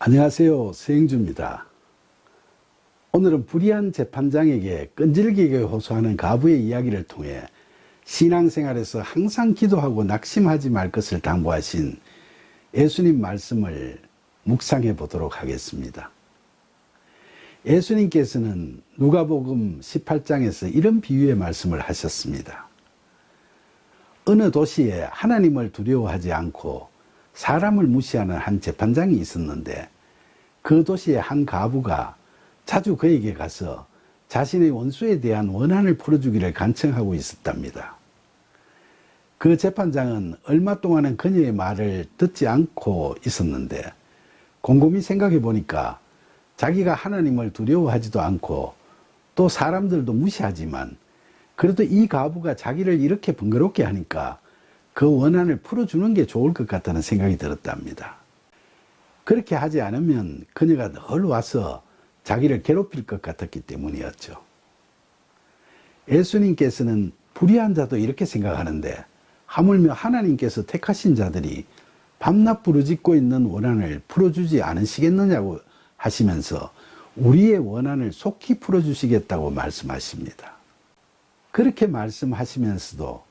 안녕하세요. 서영주입니다. 오늘은 불의한 재판장에게 끈질기게 호소하는 가부의 이야기를 통해 신앙생활에서 항상 기도하고 낙심하지 말 것을 당부하신 예수님 말씀을 묵상해 보도록 하겠습니다. 예수님께서는 누가복음 18장에서 이런 비유의 말씀을 하셨습니다. 어느 도시에 하나님을 두려워하지 않고 사람을 무시하는 한 재판장이 있었는데 그 도시의 한 가부가 자주 그에게 가서 자신의 원수에 대한 원한을 풀어주기를 간청하고 있었답니다. 그 재판장은 얼마 동안은 그녀의 말을 듣지 않고 있었는데 곰곰이 생각해 보니까 자기가 하나님을 두려워하지도 않고 또 사람들도 무시하지만 그래도 이 가부가 자기를 이렇게 번거롭게 하니까 그 원한을 풀어주는 게 좋을 것 같다는 생각이 들었답니다. 그렇게 하지 않으면 그녀가 늘 와서 자기를 괴롭힐 것 같았기 때문이었죠. 예수님께서는 불의한 자도 이렇게 생각하는데 하물며 하나님께서 택하신 자들이 밤낮 부르짖고 있는 원한을 풀어주지 않으시겠느냐고 하시면서 우리의 원한을 속히 풀어주시겠다고 말씀하십니다. 그렇게 말씀하시면서도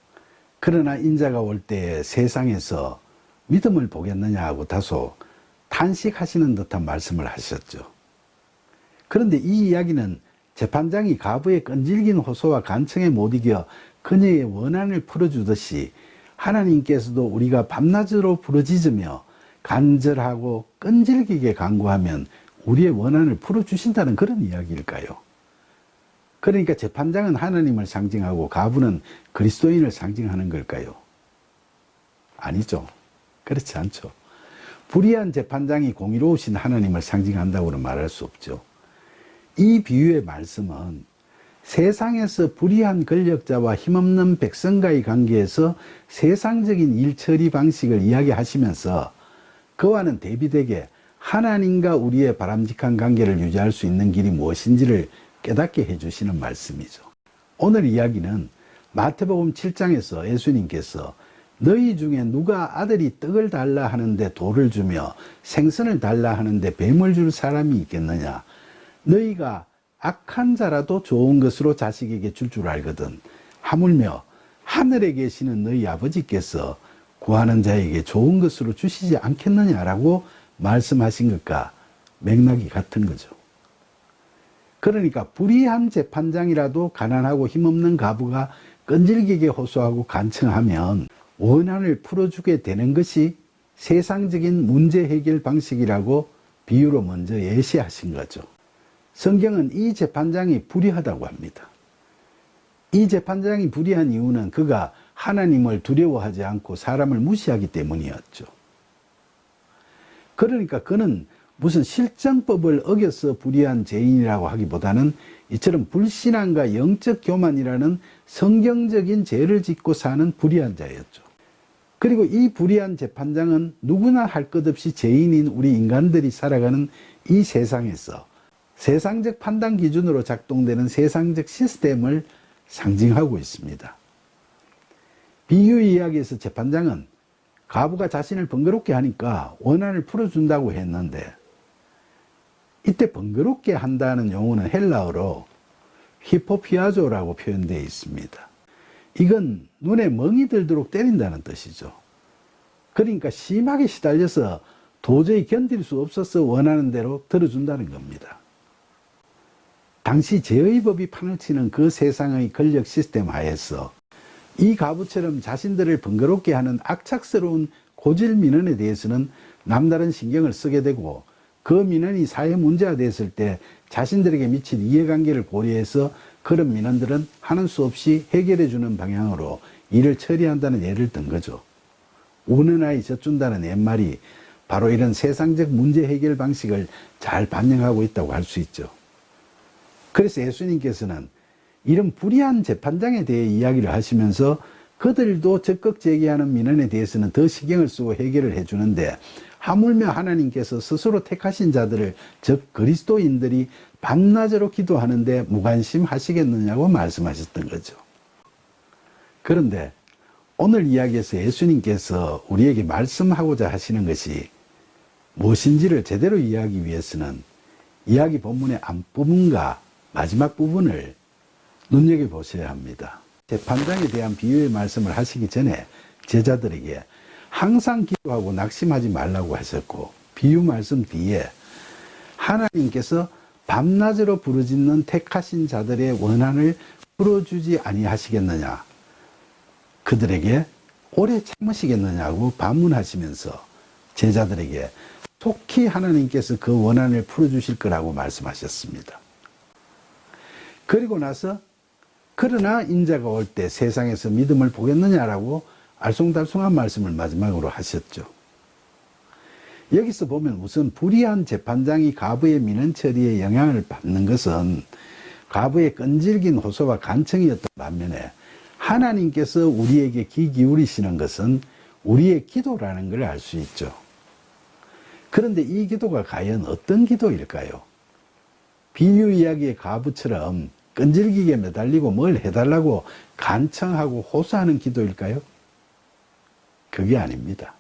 그러나 인자가 올 때에 세상에서 믿음을 보겠느냐 하고 다소 탄식하시는 듯한 말씀을 하셨죠. 그런데 이 이야기는 재판장이 가부의 끈질긴 호소와 간청에 못 이겨 그녀의 원한을 풀어주듯이 하나님께서도 우리가 밤낮으로 부르짖으며 간절하고 끈질기게 간구하면 우리의 원한을 풀어주신다는 그런 이야기일까요? 그러니까 재판장은 하나님을 상징하고 가부는 그리스도인을 상징하는 걸까요? 아니죠. 그렇지 않죠. 불의한 재판장이 공의로우신 하나님을 상징한다고는 말할 수 없죠. 이 비유의 말씀은 세상에서 불의한 권력자와 힘없는 백성과의 관계에서 세상적인 일처리 방식을 이야기하시면서 그와는 대비되게 하나님과 우리의 바람직한 관계를 유지할 수 있는 길이 무엇인지를 깨닫게 해주시는 말씀이죠. 오늘 이야기는 마태복음 7장에서 예수님께서 너희 중에 누가 아들이 떡을 달라 하는데 돌을 주며 생선을 달라 하는데 뱀을 줄 사람이 있겠느냐. 너희가 악한 자라도 좋은 것으로 자식에게 줄 알거든. 하물며 하늘에 계시는 너희 아버지께서 구하는 자에게 좋은 것으로 주시지 않겠느냐라고 말씀하신 것과 맥락이 같은 거죠. 그러니까 불의한 재판장이라도 가난하고 힘없는 가부가 끈질기게 호소하고 간청하면 원한을 풀어주게 되는 것이 세상적인 문제 해결 방식이라고 비유로 먼저 예시하신 거죠. 성경은 이 재판장이 불의하다고 합니다. 이 재판장이 불의한 이유는 그가 하나님을 두려워하지 않고 사람을 무시하기 때문이었죠. 그러니까 그는 무슨 실정법을 어겨서 불의한 죄인이라고 하기보다는 이처럼 불신앙과 영적 교만이라는 성경적인 죄를 짓고 사는 불의한 자였죠. 그리고 이 불의한 재판장은 누구나 할 것 없이 죄인인 우리 인간들이 살아가는 이 세상에서 세상적 판단 기준으로 작동되는 세상적 시스템을 상징하고 있습니다. 비유 이야기에서 재판장은 가부가 자신을 번거롭게 하니까 원한을 풀어준다고 했는데 이때 번거롭게 한다는 용어는 헬라어로 히포피아조라고 표현되어 있습니다. 이건 눈에 멍이 들도록 때린다는 뜻이죠. 그러니까 심하게 시달려서 도저히 견딜 수 없어서 원하는 대로 들어준다는 겁니다. 당시 제의 법이 판을 치는 그 세상의 권력 시스템 하에서 이 가부처럼 자신들을 번거롭게 하는 악착스러운 고질 민원에 대해서는 남다른 신경을 쓰게 되고 그 민원이 사회 문제가 됐을 때 자신들에게 미칠 이해관계를 고려해서 그런 민원들은 하는 수 없이 해결해 주는 방향으로 일을 처리한다는 예를 든 거죠. 우는 아이 젖준다는 옛말이 바로 이런 세상적 문제 해결 방식을 잘 반영하고 있다고 할 수 있죠. 그래서 예수님께서는 이런 불의한 재판장에 대해 이야기를 하시면서 그들도 적극 제기하는 민원에 대해서는 더 신경을 쓰고 해결을 해주는데 하물며 하나님께서 스스로 택하신 자들을 즉 그리스도인들이 밤낮으로 기도하는데 무관심하시겠느냐고 말씀하셨던 거죠. 그런데 오늘 이야기에서 예수님께서 우리에게 말씀하고자 하시는 것이 무엇인지를 제대로 이해하기 위해서는 이야기 본문의 앞부분과 마지막 부분을 눈여겨보셔야 합니다. 재판장에 대한 비유의 말씀을 하시기 전에 제자들에게 항상 기도하고 낙심하지 말라고 하셨고, 비유 말씀 뒤에 하나님께서 밤낮으로 부르짖는 택하신 자들의 원한을 풀어주지 아니하시겠느냐, 그들에게 오래 참으시겠느냐고 반문하시면서 제자들에게 속히 하나님께서 그 원한을 풀어주실 거라고 말씀하셨습니다. 그리고 나서 그러나 인자가 올 때 세상에서 믿음을 보겠느냐라고 알쏭달쏭한 말씀을 마지막으로 하셨죠. 여기서 보면 우선 불의한 재판장이 과부의 민원 처리에 영향을 받는 것은 과부의 끈질긴 호소와 간청이었던 반면에, 하나님께서 우리에게 귀 기울이시는 것은 우리의 기도라는 걸 알 수 있죠. 그런데 이 기도가 과연 어떤 기도일까요? 비유 이야기의 과부처럼 끈질기게 매달리고 뭘 해달라고 간청하고 호소하는 기도일까요? 그게 아닙니다.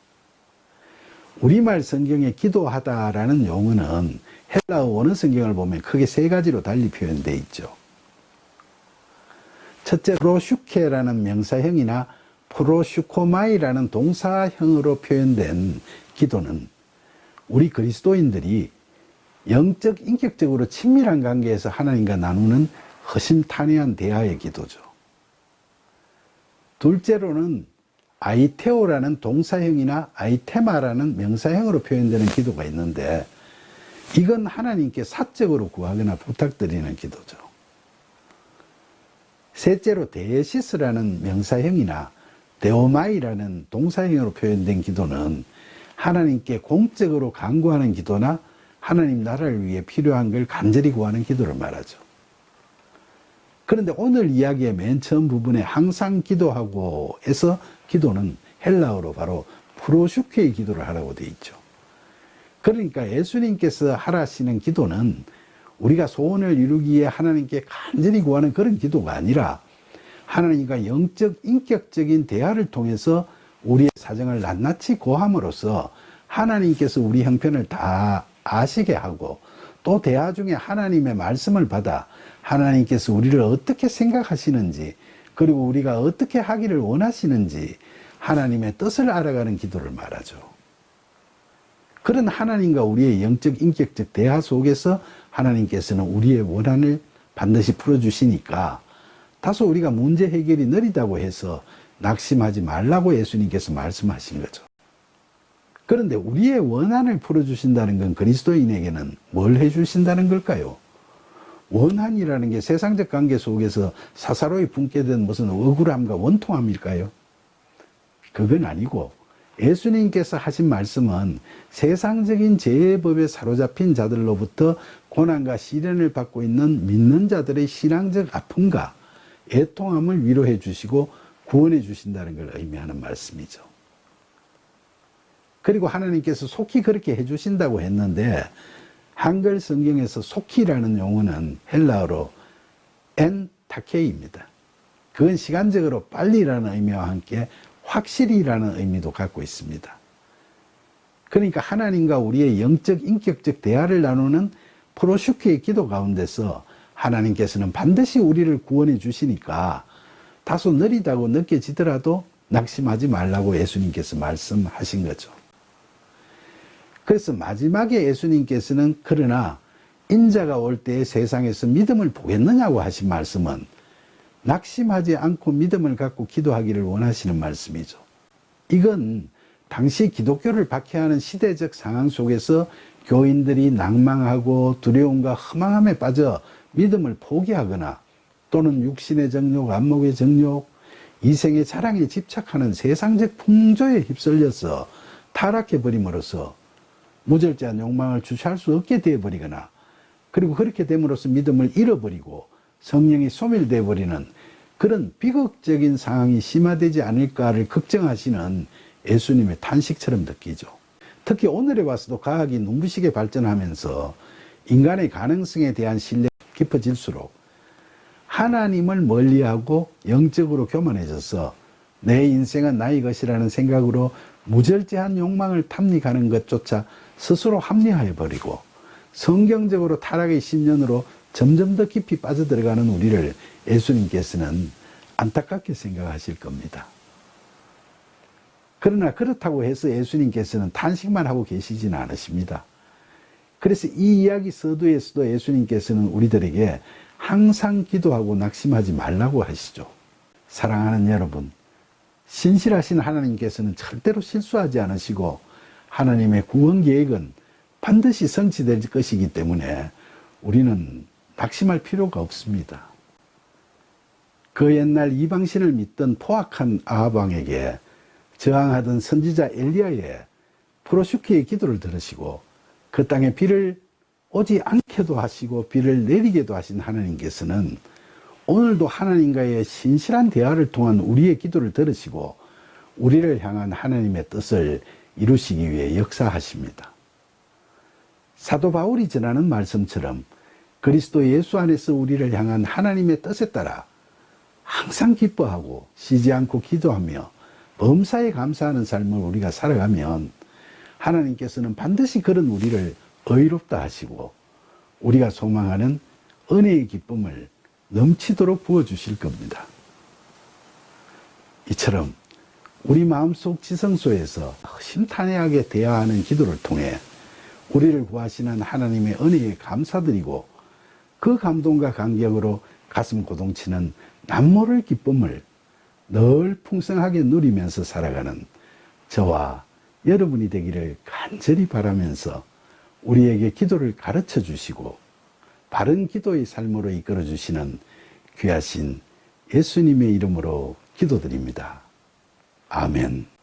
우리말 성경에 기도하다라는 용어는 헬라어 원어 성경을 보면 크게 세 가지로 달리 표현되어 있죠. 첫째, 프로슈케라는 명사형이나 프로슈코마이라는 동사형으로 표현된 기도는 우리 그리스도인들이 영적 인격적으로 친밀한 관계에서 하나님과 나누는 허심탄회한 대화의 기도죠. 둘째로는 아이테오라는 동사형이나 아이테마라는 명사형으로 표현되는 기도가 있는데, 이건 하나님께 사적으로 구하거나 부탁드리는 기도죠. 셋째로 데시스라는 명사형이나 데오마이라는 동사형으로 표현된 기도는 하나님께 공적으로 간구하는 기도나 하나님 나라를 위해 필요한 걸 간절히 구하는 기도를 말하죠. 그런데 오늘 이야기의 맨 처음 부분에 항상 기도하고에서 기도는 헬라어로 바로 프로슈케의 기도를 하라고 되어 있죠. 그러니까 예수님께서 하라시는 기도는 우리가 소원을 이루기에 하나님께 간절히 구하는 그런 기도가 아니라, 하나님과 영적 인격적인 대화를 통해서 우리의 사정을 낱낱이 고함으로써 하나님께서 우리 형편을 다 아시게 하고, 또 대화 중에 하나님의 말씀을 받아 하나님께서 우리를 어떻게 생각하시는지, 그리고 우리가 어떻게 하기를 원하시는지 하나님의 뜻을 알아가는 기도를 말하죠. 그런 하나님과 우리의 영적 인격적 대화 속에서 하나님께서는 우리의 원한을 반드시 풀어주시니까, 다소 우리가 문제 해결이 느리다고 해서 낙심하지 말라고 예수님께서 말씀하신 거죠. 그런데 우리의 원한을 풀어주신다는 건 그리스도인에게는 뭘 해주신다는 걸까요? 원한이라는 게 세상적 관계 속에서 사사로이 품게 된 무슨 억울함과 원통함일까요? 그건 아니고, 예수님께서 하신 말씀은 세상적인 죄의 사로잡힌 자들로부터 고난과 시련을 받고 있는 믿는 자들의 신앙적 아픔과 애통함을 위로해 주시고 구원해 주신다는 걸 의미하는 말씀이죠. 그리고 하나님께서 속히 그렇게 해 주신다고 했는데, 한글 성경에서 속히라는 용어는 헬라어로 엔타케이입니다. 그건 시간적으로 빨리라는 의미와 함께 확실히라는 의미도 갖고 있습니다. 그러니까 하나님과 우리의 영적 인격적 대화를 나누는 프로슈케의 기도 가운데서 하나님께서는 반드시 우리를 구원해 주시니까 다소 느리다고 느껴지더라도 낙심하지 말라고 예수님께서 말씀하신 거죠. 그래서 마지막에 예수님께서는 그러나 인자가 올 때에 세상에서 믿음을 보겠느냐고 하신 말씀은 낙심하지 않고 믿음을 갖고 기도하기를 원하시는 말씀이죠. 이건 당시 기독교를 박해하는 시대적 상황 속에서 교인들이 낭망하고 두려움과 허망함에 빠져 믿음을 포기하거나, 또는 육신의 정욕, 안목의 정욕, 이생의 자랑에 집착하는 세상적 풍조에 휩쓸려서 타락해버림으로써 무절제한 욕망을 주체할 수 없게 되어버리거나, 그리고 그렇게 됨으로써 믿음을 잃어버리고 성령이 소멸되어 버리는 그런 비극적인 상황이 심화되지 않을까를 걱정하시는 예수님의 탄식처럼 느끼죠. 특히 오늘에 와서도 과학이 눈부시게 발전하면서 인간의 가능성에 대한 신뢰가 깊어질수록 하나님을 멀리하고 영적으로 교만해져서 내 인생은 나의 것이라는 생각으로 무절제한 욕망을 탐닉하는 것조차 스스로 합리화해버리고 성경적으로 타락의 10년으로 점점 더 깊이 빠져들어가는 우리를 예수님께서는 안타깝게 생각하실 겁니다. 그러나 그렇다고 해서 예수님께서는 탄식만 하고 계시지는 않으십니다. 그래서 이 이야기 서두에서도 예수님께서는 우리들에게 항상 기도하고 낙심하지 말라고 하시죠. 사랑하는 여러분, 신실하신 하나님께서는 절대로 실수하지 않으시고 하나님의 구원 계획은 반드시 성취될 것이기 때문에 우리는 낙심할 필요가 없습니다. 그 옛날 이방신을 믿던 포악한 아합 왕에게 저항하던 선지자 엘리야의 프로슈키의 기도를 들으시고 그 땅에 비를 오지 않게도 하시고 비를 내리게도 하신 하나님께서는 오늘도 하나님과의 신실한 대화를 통한 우리의 기도를 들으시고 우리를 향한 하나님의 뜻을 이루시기 위해 역사하십니다. 사도 바울이 전하는 말씀처럼 그리스도 예수 안에서 우리를 향한 하나님의 뜻에 따라 항상 기뻐하고 쉬지 않고 기도하며 범사에 감사하는 삶을 우리가 살아가면 하나님께서는 반드시 그런 우리를 의롭다 하시고 우리가 소망하는 은혜의 기쁨을 넘치도록 부어주실 겁니다. 이처럼 우리 마음속 지성소에서 심탄회하게 대화하는 기도를 통해 우리를 구하시는 하나님의 은혜에 감사드리고 그 감동과 감격으로 가슴 고동치는 남모를 기쁨을 늘 풍성하게 누리면서 살아가는 저와 여러분이 되기를 간절히 바라면서 우리에게 기도를 가르쳐 주시고 바른 기도의 삶으로 이끌어 주시는 귀하신 예수님의 이름으로 기도드립니다. 아멘.